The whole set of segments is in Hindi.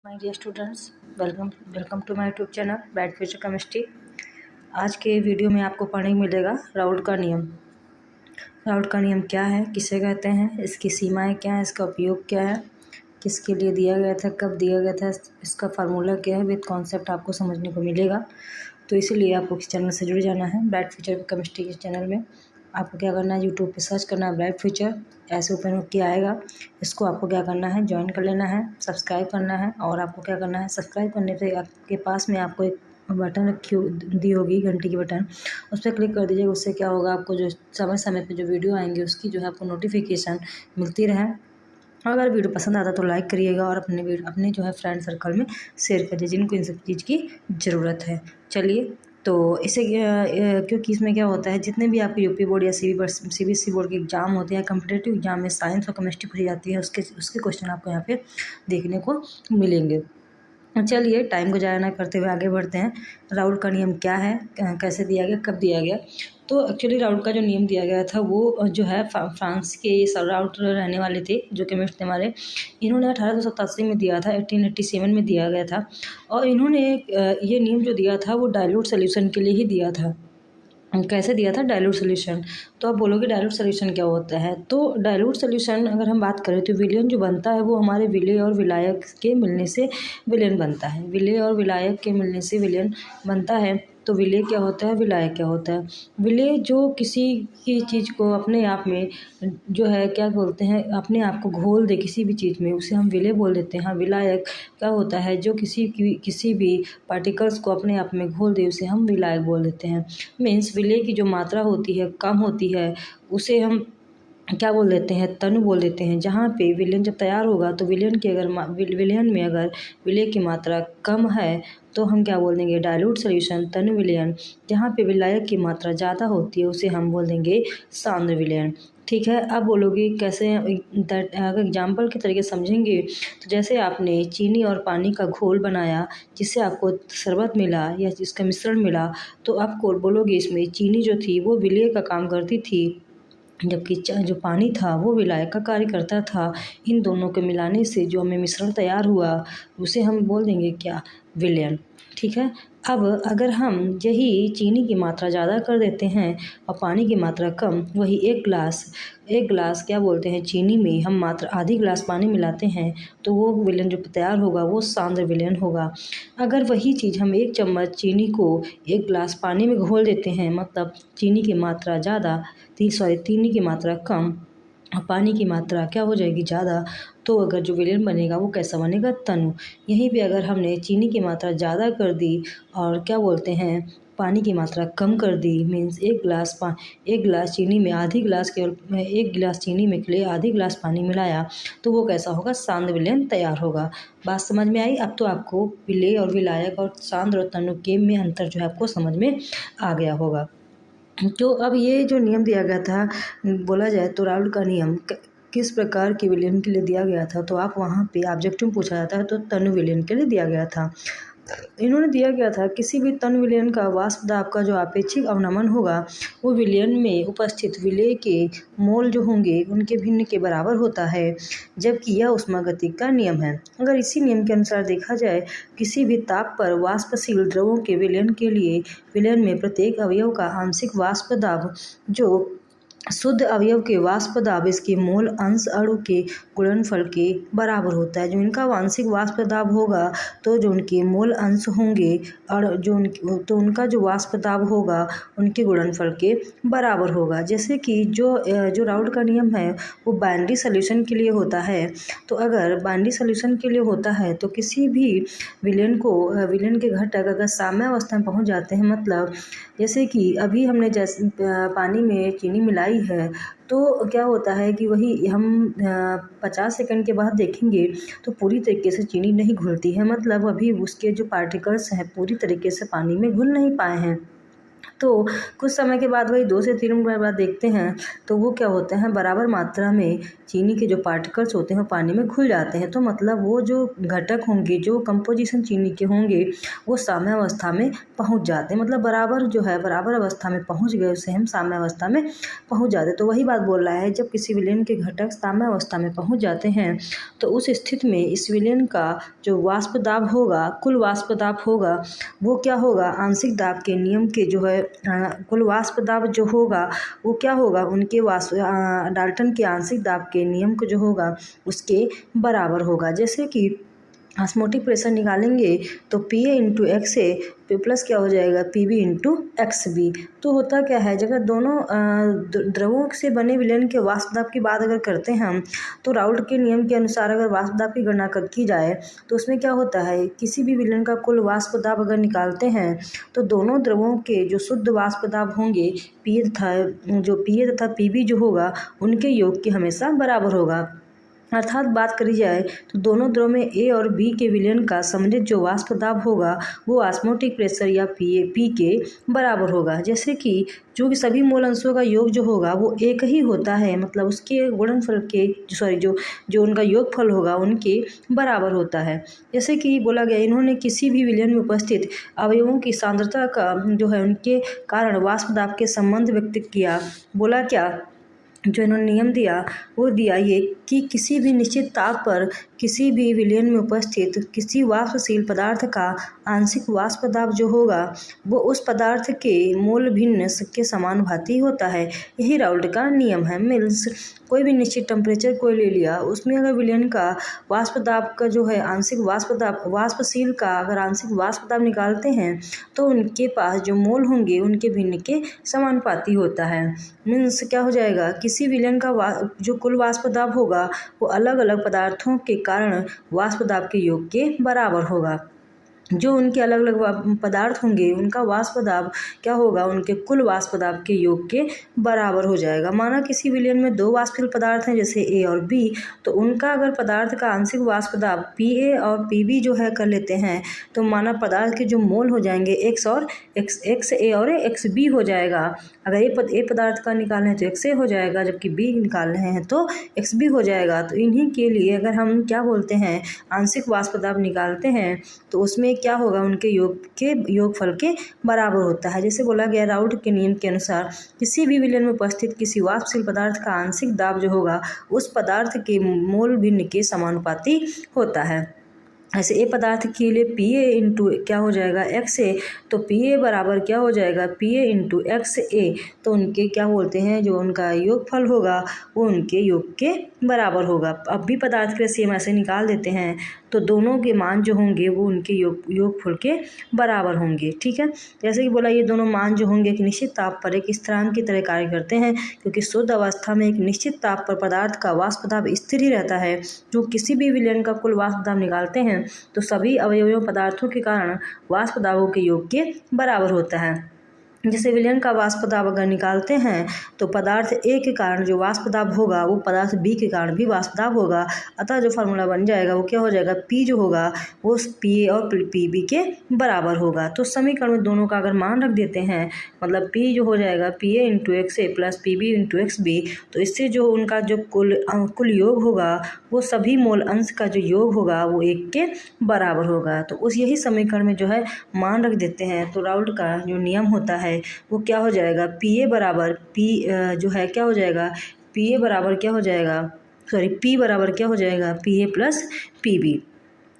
My dear students, welcome to my YouTube channel bright future chemistry. आज के वीडियो में आपको पढ़ने को मिलेगा राउल्ट का नियम। राउल्ट का नियम क्या है, किसे कहते हैं, इसकी सीमाएं क्या है, इसका उपयोग क्या है, किसके लिए दिया गया था, कब दिया गया था, इसका फार्मूला क्या है, विद कॉन्सेप्ट आपको समझने को मिलेगा। तो इसीलिए आपको इस चैनल से जुड़ जाना है। ब्राइट फ्यूचर केमिस्ट्री के चैनल में आपको क्या करना है, यूट्यूब पे सर्च करना है ब्राइट फ्यूचर, ऐसे ओपन होकर के आएगा। इसको आपको क्या करना है, ज्वाइन कर लेना है, सब्सक्राइब करना है। और आपको क्या करना है, सब्सक्राइब करने से आपके पास में आपको एक बटन रखी दी होगी, घंटी की बटन, उस पर क्लिक कर दीजिएगा। उससे क्या होगा, आपको जो समय समय पे जो वीडियो आएंगे उसकी जो है आपको नोटिफिकेशन मिलती रहे। अगर वीडियो पसंद आता तो लाइक करिएगा और अपने जो है फ्रेंड सर्कल में शेयर करिए जिनको इन सब चीज़ की ज़रूरत है। चलिए, तो इसे क्योंकि इसमें क्या होता है, जितने भी आपके यूपी बोर्ड या सीबीएसई बोर्ड के एग्जाम होते हैं, कम्पिटेटिव एग्जाम में साइंस और केमिस्ट्री पूछी जाती है, उसके क्वेश्चन आपको यहाँ पे देखने को मिलेंगे। चलिए, टाइम को ज़ाया ना करते हुए आगे बढ़ते हैं। राउल्ट का नियम क्या है, कैसे दिया गया, कब दिया गया। तो एक्चुअली राउल्ट का जो नियम दिया गया था वो जो है फ्रांस के राउल्ट रहने वाले थे, जो केमिस्ट थे हमारे। इन्होंने 1887 में दिया था, 1887 में दिया गया था। और इन्होंने ये नियम जो दिया था वो डाइल्यूट सोल्यूशन के लिए ही दिया था। कैसे दिया था, डाइल्यूट सोल्यूशन। तो आप बोलोगे डाइल्यूट सोल्यूशन क्या होता है। तो डाइल्यूट सोल्यूशन अगर हम बात करें तो विलयन जो बनता है वो हमारे विलेय और विलायक के मिलने से विलयन बनता है। विलेय और विलायक के मिलने से विलयन बनता है। तो विलेय क्या होता है, विलायक क्या होता है। विलेय जो किसी की चीज़ को अपने आप में जो है क्या बोलते हैं, अपने आप को घोल दे किसी भी चीज़ में, उसे हम विलेय बोल देते हैं। हाँ, विलायक क्या होता है, जो किसी भी पार्टिकल्स को अपने आप में घोल दे उसे हम विलायक बोल देते हैं। मीन्स विलेय की जो मात्रा होती है, कम होती है, उसे हम क्या बोल देते हैं, तनु बोल देते हैं। जहाँ पे विलयन जब तैयार होगा तो विलयन में अगर विलेय की मात्रा कम है तो हम क्या बोल देंगे, डाइल्यूट सोल्यूशन, तनु विलयन। जहाँ पे विलायक की मात्रा ज़्यादा होती है उसे हम बोल देंगे सांद्र विलयन। ठीक है, अब बोलोगे कैसे, अगर एग्जाम्पल के तरीके समझेंगे तो जैसे आपने चीनी और पानी का घोल बनाया जिससे आपको शरबत मिला या जिसका मिश्रण मिला, तो आप बोलोगे इसमें चीनी जो थी वो विलेय का काम करती थी, जबकि जो पानी था वो विलायक का कार्य करता था। इन दोनों के मिलाने से जो हमें मिश्रण तैयार हुआ उसे हम बोल देंगे क्या, विलयन। ठीक है, अब अगर हम यही चीनी की मात्रा ज़्यादा कर देते हैं और पानी की मात्रा कम, वही एक गिलास क्या बोलते हैं चीनी में हम मात्र आधी गिलास पानी मिलाते हैं, तो वो विलयन जो तैयार होगा वो सांद्र विलयन होगा। अगर वही चीज़ हम एक चम्मच चीनी को एक गिलास पानी में घोल देते हैं, मतलब चीनी की मात्रा ज़्यादा, चीनी की मात्रा कम और पानी की मात्रा क्या हो जाएगी, ज़्यादा, तो अगर जो विलयन बनेगा वो कैसा बनेगा, तनु। यहीं पे अगर हमने चीनी की मात्रा ज़्यादा कर दी और क्या बोलते हैं पानी की मात्रा कम कर दी, मीन्स एक गिलास चीनी में आधी गिलास केवल एक गिलास चीनी में के लिए आधी गिलास पानी मिलाया, तो वो कैसा होगा, सांद्र विलयन तैयार होगा। बात समझ में आई। अब तो आपको विलेय और विलायक और सांद्र और तनु के में अंतर जो है आपको समझ में आ गया होगा। तो अब ये जो नियम दिया गया था, बोला जाए तो राउल्ट का नियम किस प्रकार के विलयन के लिए दिया गया था, तो आप वहाँ पे ऑब्जेक्टिव पूछा जाता है तो तनु विलयन के लिए दिया गया था। इन्होंने दिया गया था किसी भी तनु विलयन का वाष्प दाब का जो अपेक्षिक अवनमन होगा वो विलयन में उपस्थित विलेय के मोल जो होंगे उनके भिन्न के बराबर होता है, जबकि यह ऊष्मागतिक का नियम है। अगर इसी नियम के अनुसार देखा जाए, किसी भी ताप पर वाष्पशील द्रवों के विलयन के लिए विलयन में प्रत्येक अवयव का आंशिक वाष्प दाब जो शुद्ध अवयव के वाष्प दाब इसके मोल अंश अणु के गुणनफल के बराबर होता है। जो इनका आंशिक वाष्प दाब होगा तो जो उनके मोल अंश होंगे तो उनका जो वाष्प दाब होगा उनके गुणनफल के बराबर होगा। जैसे कि जो राउल्ट का नियम है वो बाइनरी सॉल्यूशन के लिए होता है। तो अगर बाइनरी सॉल्यूशन के लिए होता है तो किसी भी विलयन के घटक अगर साम्यावस्था में पहुंच जाते हैं, मतलब जैसे कि अभी हमने जैसे पानी में चीनी मिलाई है, तो क्या होता है कि वही हम 50 सेकंड के बाद देखेंगे तो पूरी तरीके से चीनी नहीं घुलती है, मतलब अभी उसके जो पार्टिकल्स हैं पूरी तरीके से पानी में घुल नहीं पाए हैं। तो कुछ समय के बाद वही 2 से 3 मिनट बाद देखते हैं तो वो क्या होते हैं, बराबर मात्रा में चीनी के जो पार्टिकल्स होते हैं वो पानी में घुल जाते हैं। तो मतलब वो जो घटक होंगे, जो कंपोजिशन चीनी के होंगे, वो साम्य अवस्था में पहुंच जाते हैं। मतलब बराबर जो है, बराबर अवस्था में पहुंच गए, उसे हम साम्य अवस्था में पहुंच जाते हैं। तो वही बात बोल रहा है, जब किसी विलयन के घटक साम्य अवस्था में पहुंच जाते हैं तो उस स्थिति में इस विलयन का जो वाष्प दाब होगा, कुल वाष्प दाब होगा, वो क्या होगा, आंशिक दाब के नियम के जो है कुल वाष्प दाब जो होगा वो क्या होगा, उनके डाल्टन के आंशिक दाब के नियम को जो होगा उसके बराबर होगा। जैसे कि ऑस्मोटिक प्रेशर निकालेंगे तो P A into X A plus क्या हो जाएगा, P B into X B. तो होता क्या है, जब दोनों द्रवों से बने विलयन के वाष्प दाब की बात अगर करते हैं हम, तो राउल्ट के नियम के अनुसार अगर वाष्प दाब की गणना की जाए तो उसमें क्या होता है, किसी भी विलयन का कुल वाष्प दाब अगर निकालते हैं तो दोनों द्रवों के जो शुद्ध वाष्प दाब होंगे, पी ए तथा पी बी जो होगा, उनके योग के हमेशा बराबर होगा। अर्थात बात करी जाए तो दोनों द्रव में ए और बी के विलयन का सम्मिलित जो वाष्प दाब होगा वो ऑस्मोटिक प्रेशर या पी के बराबर होगा। जैसे कि जो सभी मूल अंशों का योग जो होगा वो एक ही होता है, मतलब उसके गुणनफल के जो उनका योगफल होगा उनके बराबर होता है। जैसे कि बोला गया, इन्होंने किसी भी विलयन में उपस्थित अवयवों की सांद्रता का जो है उनके कारण वाष्प दाब के संबंध व्यक्त किया। बोला क्या, जो इन्होंने नियम दिया वो दिया ये कि किसी भी निश्चित ताप पर किसी भी विलयन में उपस्थित किसी वाष्पशील पदार्थ का आंशिक वाष्प दाब जो होगा वो उस पदार्थ के मोल भिन्न के समानुपाती होता है। यही राउल्ट का नियम है। मीन्स कोई भी निश्चित टेम्परेचर कोई ले लिया, उसमें अगर विलयन का वाष्प दाब का जो है आंशिक वाष्प दाब, वाष्पशील का अगर आंशिक वाष्प दाब निकालते हैं तो उनके पास जो मोल होंगे उनके भिन्न के समानुपाती होता है। मीन्स क्या हो जाएगा, किसी विलयन का जो कुल वाष्प दाब होगा वो अलग अलग पदार्थों के कारण वाष्प दाब के योग के बराबर होगा। जो उनके अलग अलग पदार्थ होंगे उनका वाष्प दाब क्या होगा, उनके कुल वाष्प दाब के योग के बराबर हो जाएगा। माना किसी विलयन में दो वाष्पशील पदार्थ हैं जैसे ए और बी, तो उनका अगर पदार्थ का आंशिक वाष्प दाब पी ए और पी बी जो है कर लेते हैं तो माना पदार्थ के जो मोल हो जाएंगे एक्स ए और एक्स बी हो जाएगा। अगर ए पदार्थ का निकालना है तो एक्स ए हो जाएगा, जबकि बी निकाल रहे हैं तो एक्स बी हो जाएगा। तो इन्हीं के लिए अगर हम क्या बोलते हैं, आंशिक वाष्प दाब निकालते हैं तो उसमें क्या होगा, उनके योगफल के बराबर होता है। जैसे बोला गया राउल्ट के नियम के अनुसार किसी भी विलयन में उपस्थित किसी वाष्पशील पदार्थ का आंशिक दाब जो होगा उस पदार्थ के मोल भिन्न के समानुपाती होता है। ऐसे ए पदार्थ के लिए पी ए इंटू क्या हो जाएगा, एक्स ए, तो पी ए बराबर क्या हो जाएगा, पी ए इंटू एक्स ए। तो उनके क्या बोलते हैं, जो उनका योगफल होगा वो उनके योग के बराबर होगा। अब भी पदार्थ के लिए सेम ऐसे निकाल देते हैं तो दोनों के मान जो होंगे वो उनके योगफल के बराबर होंगे। ठीक है, जैसे कि बोला ये दोनों मान जो होंगे एक निश्चित ताप पर एक स्थिरांक की तरह कार्य करते हैं, क्योंकि शुद्ध अवस्था में एक निश्चित ताप पर पदार्थ का वाष्प दाब स्थिर ही रहता है। जो किसी भी विलयन का कुल वाष्प दाब निकालते हैं तो सभी अवयवों पदार्थों के कारण वाष्प दाबों के योग के बराबर होता है। जैसे विलयन का वाष्प दाब अगर निकालते हैं तो पदार्थ ए के कारण जो वाष्प दाब होगा वो पदार्थ बी के कारण भी वाष्प दाब होगा। अतः जो फार्मूला बन जाएगा वो क्या हो जाएगा, पी जो होगा वो पी ए और पी बी के बराबर होगा। तो समीकरण में दोनों का अगर मान रख देते हैं, मतलब पी जो हो जाएगा P A into X A plus P B into X B, तो इससे जो उनका जो कुल योग होगा वो सभी मोल अंश का जो योग होगा वो एक के बराबर होगा। तो उस यही समीकरण में जो है मान रख देते हैं तो राउल्ट का जो नियम होता है वो क्या हो जाएगा, पी ए बराबर पी जो है क्या हो जाएगा, पी ए बराबर क्या हो जाएगा, पी बराबर क्या हो जाएगा, P A plus P B.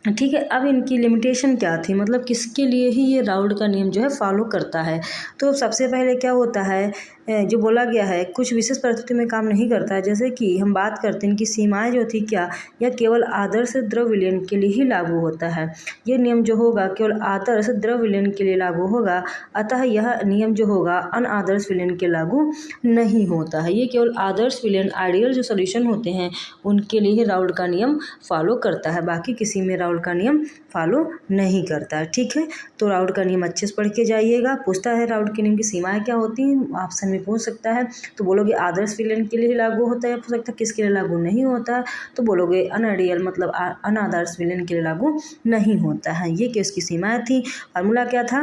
ठीक है, अब इनकी लिमिटेशन क्या थी, मतलब किसके लिए ही ये राउल्ट का नियम जो है फॉलो करता है। तो सबसे पहले क्या होता है, जो बोला गया है कुछ विशेष परिस्थिति में काम नहीं करता है। जैसे कि हम बात करते हैं कि सीमाएं जो थी क्या, यह केवल आदर्श द्रव विलयन के लिए ही लागू होता है। ये नियम जो होगा केवल आदर्श द्रव विलयन के लिए लागू होगा, अतः यह नियम जो होगा अनादर्श विलयन के लागू नहीं होता है। ये केवल आदर्श विलयन, आइडियल जो सोल्यूशन होते हैं उनके लिए ही राउल्ट का नियम फॉलो करता है, बाकी किसी में राउल्ट का नियम फॉलो नहीं करता है। ठीक है, तो राउल्ट का नियम अच्छे से पढ़ के जाइएगा। पूछता है राउल्ट के नियम की सीमाएं क्या होती हैं, ऑप्शन में पूछ सकता है, तो बोलोगे आदर्श विलयन के लिए ही लागू होता है, पूछ सकता है किसके लिए लागू नहीं होता है, तो बोलोगे अनआइडियल मतलब अनादर्श विलयन के लिए लागू नहीं होता है। ये कि उसकी सीमाएं थी। फार्मूला क्या था,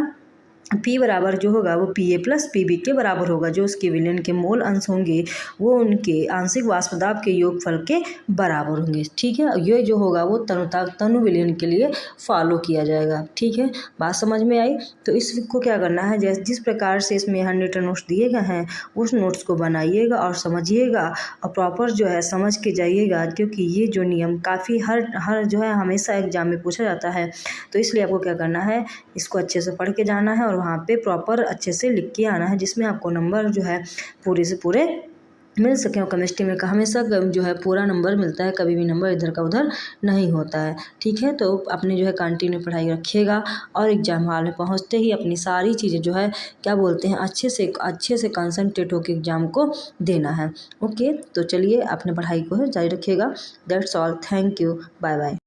P बराबर जो होगा वो Pa प्लस Pb के बराबर होगा। जो उसके विलयन के मोल अंश होंगे वो उनके आंशिक वाष्प दाब के योगफल के बराबर होंगे। ठीक है, ये जो होगा वो तनु विलयन के लिए फॉलो किया जाएगा। ठीक है, बात समझ में आई। तो इसको क्या करना है, जैसे जिस प्रकार से इसमें हैंडरिटन नोट्स दिए गए हैं उस नोट्स को बनाइएगा और समझिएगा और प्रॉपर जो है समझ के जाइएगा, क्योंकि ये जो नियम काफ़ी हर जो है हमेशा एग्जाम में पूछा जाता है। तो इसलिए आपको क्या करना है, इसको अच्छे से पढ़ के जाना है और वहाँ पे प्रॉपर अच्छे से लिख के आना है, जिसमें आपको नंबर जो है पूरे से पूरे मिल सके। और केमिस्ट्री में हमेशा जो है पूरा नंबर मिलता है, कभी भी नंबर इधर का उधर नहीं होता है। ठीक है, तो अपने जो है कंटिन्यू पढ़ाई रखिएगा और एग्जाम हॉल में पहुँचते ही अपनी सारी चीज़ें जो है क्या बोलते हैं अच्छे से कंसंट्रेट होकर एग्जाम को देना है। ओके, तो चलिए अपने पढ़ाई को जारी रखिएगा। That's all, thank you, bye bye.